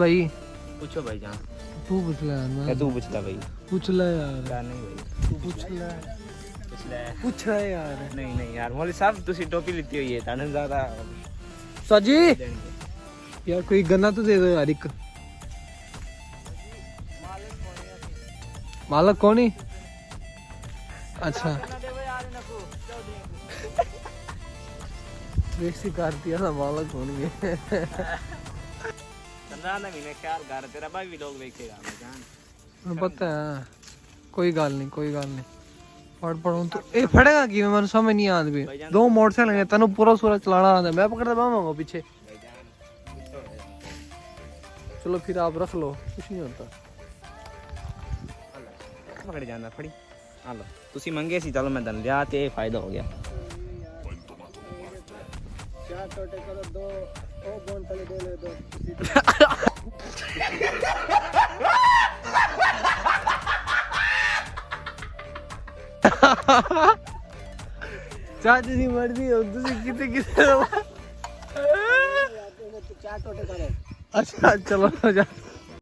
भाई? पूछो भाई जान। तू पूछ ले यार। क्या तू पूछता भाई? पूछ ले यार। नहीं भाई तू पूछ ले। पूछ ले यार। नहीं यार मौलवी साहब ਤੁਸੀਂ टोपी लीती हुई है ताने ज्यादा साजी यार कोई गन्ना तो दे दो यार एक। मालक कौन है? अच्छा बेसी कर दिया ना, मालक कौन है? चंद्रा ने मैंने ख्याल कर तेरा भाई भी लोग देखेगा मैं जान। पता है कोई गल नहीं कोई गल नहीं। पढ़ पढ़ूं तो ए फड़ेगा कि मैं समझ नहीं आंद भी। दो मोटरसाइकिल है तनु पूरा सूरज चलाना आंदा, मैं पकड़ता बांगा पीछे। चलो फिर आप रख लो, कुछ नहीं होता। पकड़ जाना फड़ी हालो तुसी मंगे सी चलो मैं धन लिया ते फायदा हो गया। चार टोटे करो दो ओ बोन तले दे ले दो। चाची दी मर्जी हो तुसी किते किते चार टोटे करो। अच्छा चलो जा।